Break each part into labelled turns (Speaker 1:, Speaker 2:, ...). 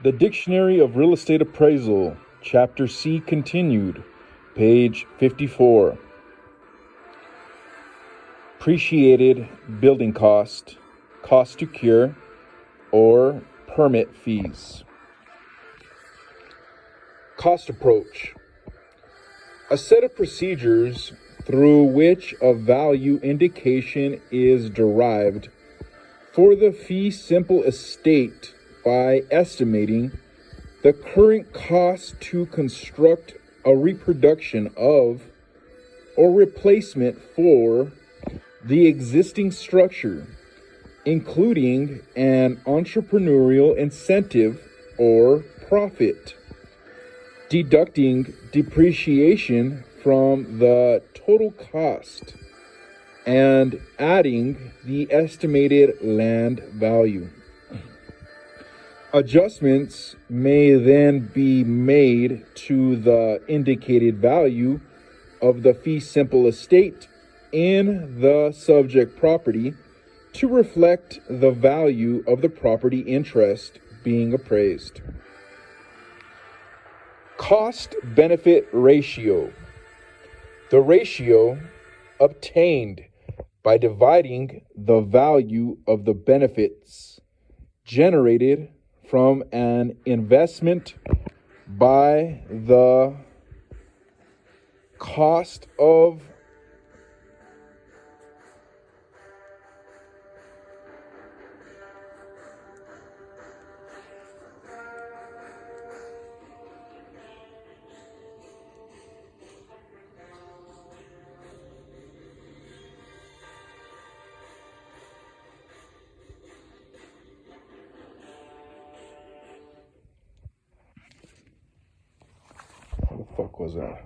Speaker 1: The Dictionary of Real Estate Appraisal, Chapter C continued, page 54. Appreciated building cost, cost to cure, or permit fees. Cost approach. A set of procedures through which a value indication is derived for the fee simple estate by estimating the current cost to construct a reproduction of or replacement for the existing structure, including an entrepreneurial incentive or profit, deducting depreciation from the total cost and adding the estimated land value. Adjustments may then be made to the indicated value of the fee simple estate in the subject property to reflect the value of the property interest being appraised. Cost-benefit ratio. The ratio obtained by dividing the value of the benefits generated from an investment by the cost of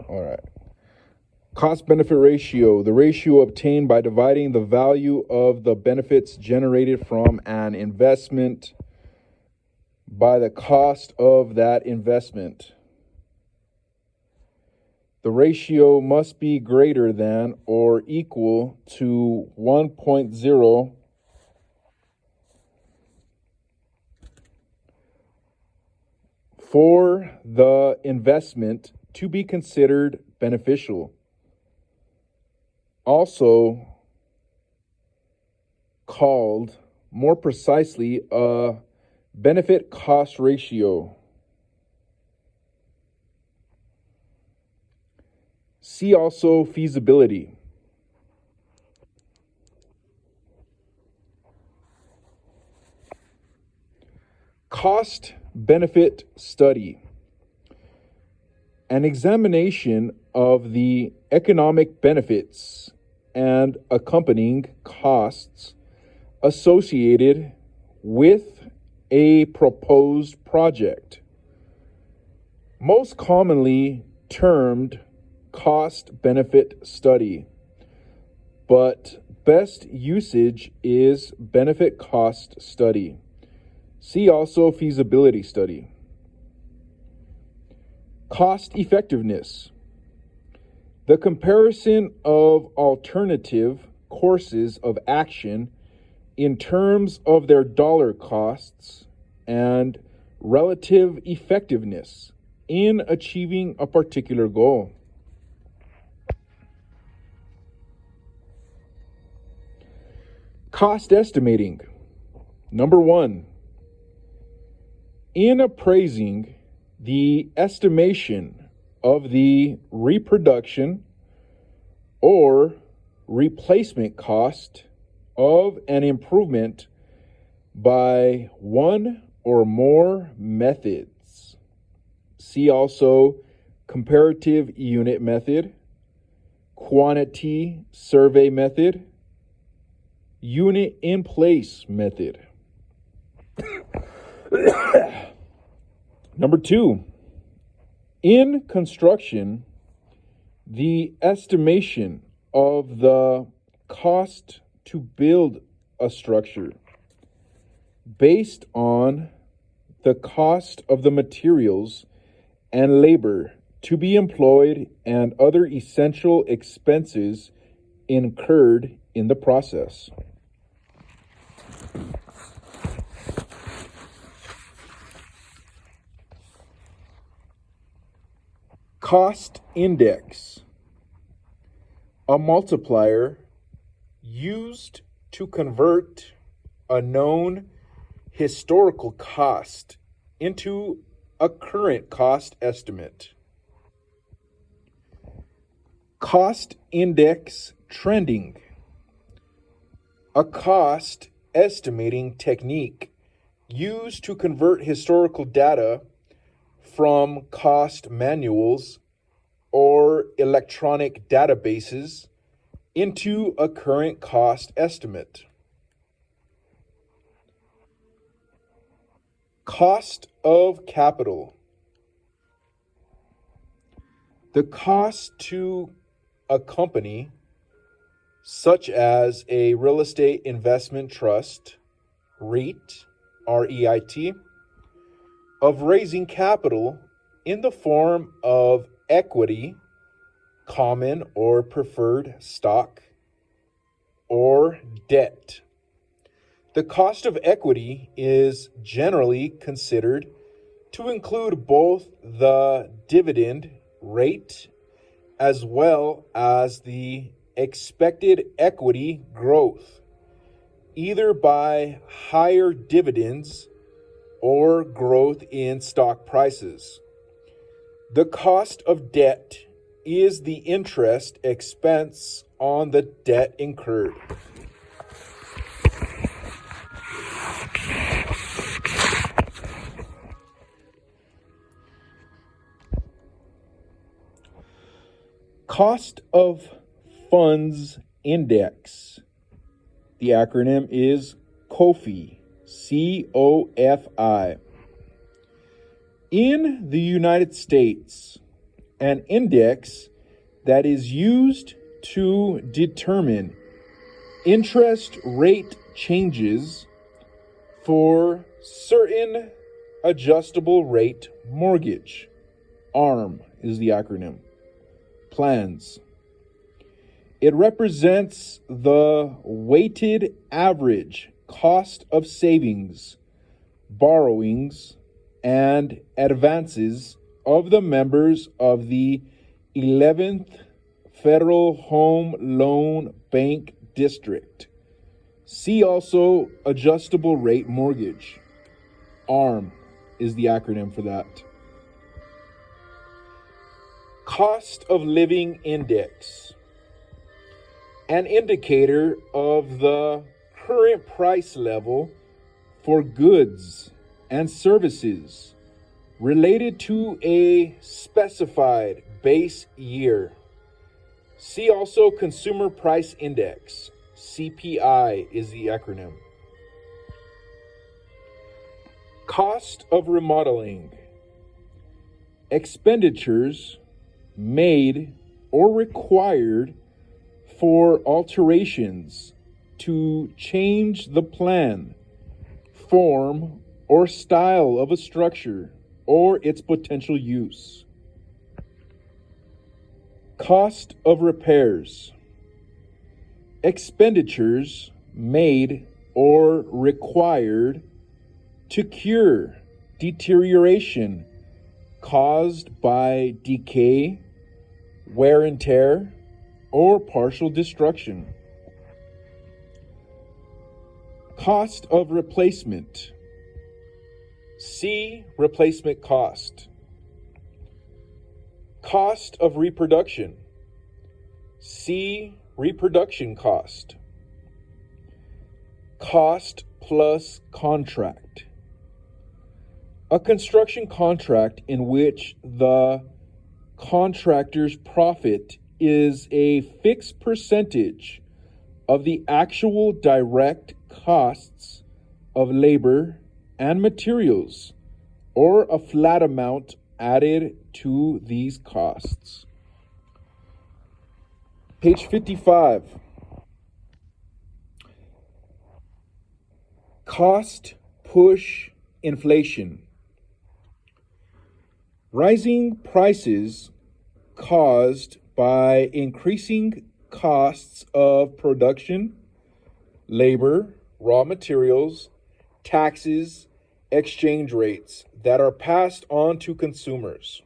Speaker 1: All right. Cost-benefit ratio, the ratio obtained by dividing the value of the benefits generated from an investment by the cost of that investment. The ratio must be greater than or equal to 1.0 for the investment to be considered beneficial. Also called, more precisely, a benefit cost ratio. See also feasibility. Cost benefit study. An examination of the economic benefits and accompanying costs associated with a proposed project, most commonly termed cost-benefit study, but best usage is benefit cost study. See also feasibility study. Cost effectiveness. The comparison of alternative courses of action in terms of their dollar costs and relative effectiveness in achieving a particular goal. Cost estimating. Number 1. In appraising the estimation of the reproduction or replacement cost of an improvement by one or more methods. See also comparative unit method, quantity survey method, unit in place method. Number 2, in construction, the estimation of the cost to build a structure based on the cost of the materials and labor to be employed and other essential expenses incurred in the process. Cost index, a multiplier used to convert a known historical cost into a current cost estimate. Cost index trending, a cost estimating technique used to convert historical data from cost manuals or electronic databases into a current cost estimate. Cost of capital, the cost to a company, such as a real estate investment trust, REIT, REIT, of raising capital in the form of equity, common or preferred stock, or debt. The cost of equity is generally considered to include both the dividend rate as well as the expected equity growth, either by higher dividends or growth in stock prices. The cost of debt is the interest expense on the debt incurred. Cost of funds index. The acronym is COFI, COFI. In the United States, an index that is used to determine interest rate changes for certain adjustable rate mortgage. ARM is the acronym. Plans. It represents the weighted average cost of savings, borrowings, and advances of the members of the 11th Federal Home Loan Bank District. See also adjustable rate mortgage. ARM is the acronym for that. Cost of living index, an indicator of the current price level for goods and services related to a specified base year. See also Consumer Price Index, CPI is the acronym. Cost of remodeling, expenditures made or required for alterations to change the plan, form, or style of a structure or its potential use. Cost of repairs, expenditures made or required to cure deterioration caused by decay, wear and tear, or partial destruction. Cost of replacement. See replacement cost. Cost of reproduction. See reproduction cost. Cost plus contract. A construction contract in which the contractor's profit is a fixed percentage of the actual direct costs of labor and materials, or a flat amount added to these costs. Page 55. Cost push inflation. Rising prices caused by increasing costs of production, labor, raw materials, taxes, exchange rates that are passed on to consumers.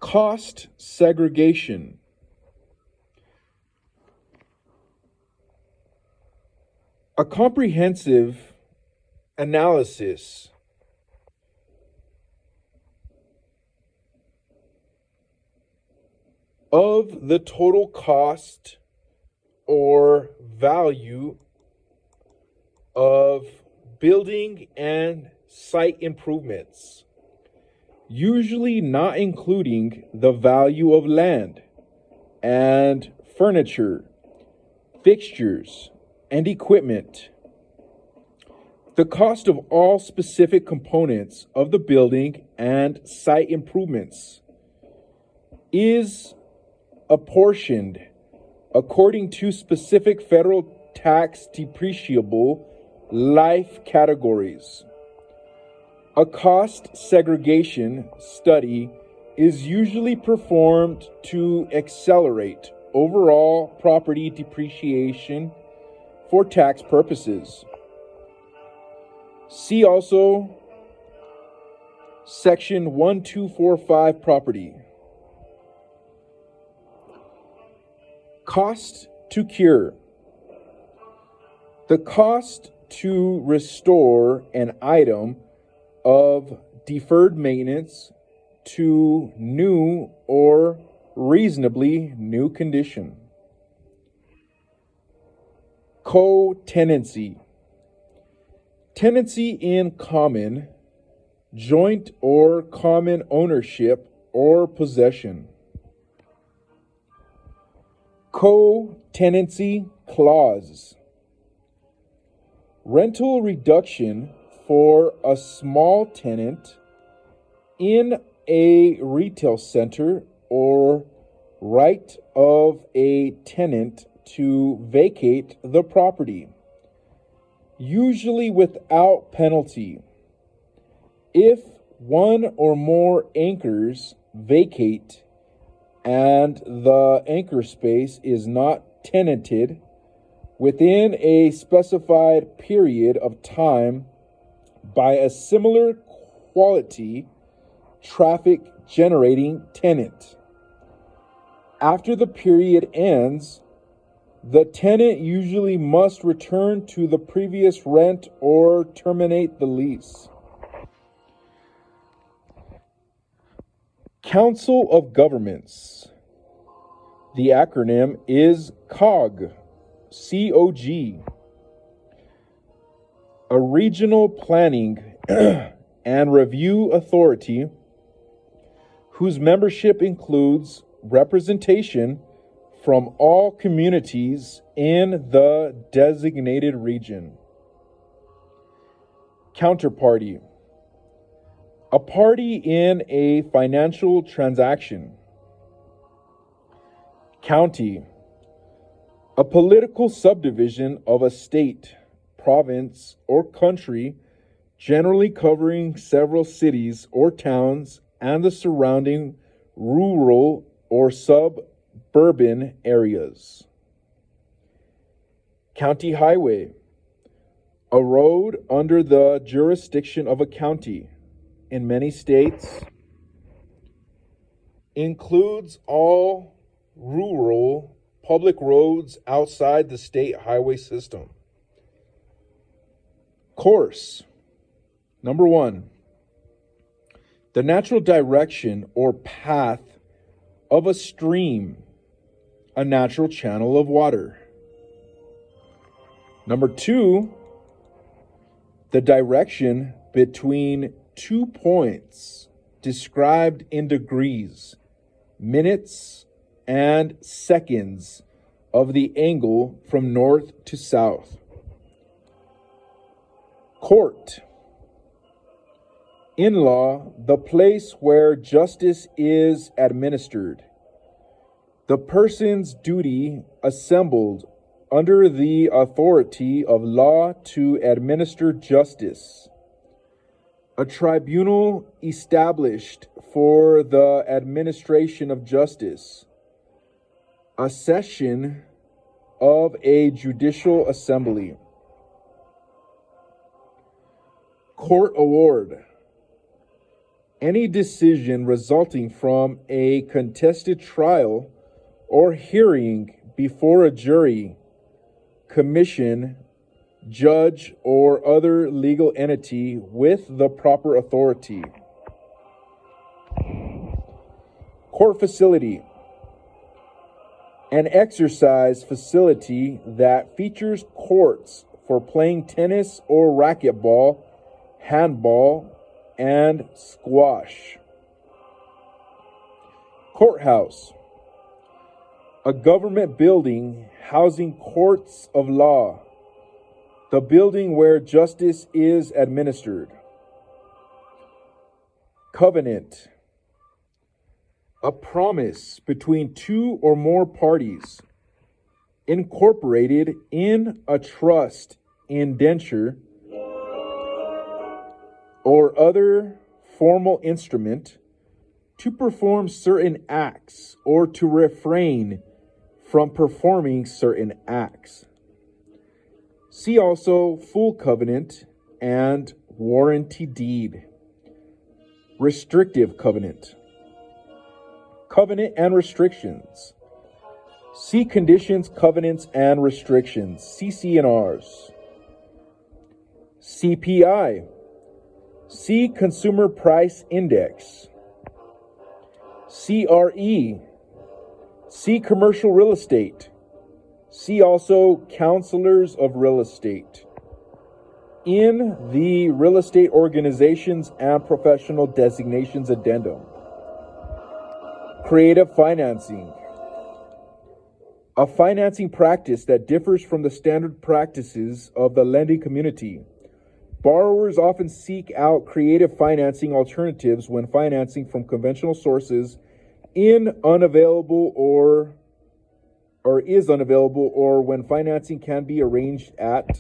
Speaker 1: Cost segregation. A comprehensive analysis of the total cost or value of building and site improvements, usually not including the value of land and furniture, fixtures, and equipment. The cost of all specific components of the building and site improvements is apportioned according to specific federal tax depreciable life categories. A cost segregation study is usually performed to accelerate overall property depreciation for tax purposes. See also Section 1245 Property. Cost to cure. The cost to restore an item of deferred maintenance to new or reasonably new condition. Co-tenancy. Tenancy in common, joint or common ownership or possession. Co-tenancy clause. Rental reduction for a small tenant in a retail center or right of a tenant to vacate the property, usually without penalty. If one or more anchors vacate and the anchor space is not tenanted within a specified period of time by a similar quality traffic generating tenant. After the period ends, the tenant usually must return to the previous rent or terminate the lease. Council of Governments. The acronym is COG, C-O-G. A regional planning and review authority whose membership includes representation from all communities in the designated region. Counterparty. A party in a financial transaction. County. A political subdivision of a state, province, or country, generally covering several cities or towns and the surrounding rural or suburban areas. County highway. A road under the jurisdiction of a county. In many states, includes all rural public roads outside the state highway system. Course. Number 1, the natural direction or path of a stream, a natural channel of water. Number 2, the direction between 2 points described in degrees, minutes, and seconds of the angle from north to south. Court. In law, the place where justice is administered. The person's duty assembled under the authority of law to administer justice. A tribunal established for the administration of justice. A session of a judicial assembly. Court award. Any decision resulting from a contested trial or hearing before a jury, commission, judge, or other legal entity with the proper authority. Court facility. An exercise facility that features courts for playing tennis or racquetball, handball, and squash. Courthouse. A government building housing courts of law, the building where justice is administered. Covenant. A promise between two or more parties, incorporated in a trust, indenture, or other formal instrument to perform certain acts or to refrain from performing certain acts. See also full covenant and warranty deed. Restrictive covenant. Covenant and restrictions. See conditions, covenants, and restrictions. CC&Rs. CPI. See Consumer Price Index. CRE. See Commercial Real Estate. See also Counselors of Real Estate. In the Real Estate Organizations and Professional Designations Addendum. Creative financing. A financing practice that differs from the standard practices of the lending community. Borrowers often seek out creative financing alternatives when financing from conventional sources is unavailable or when financing can be arranged at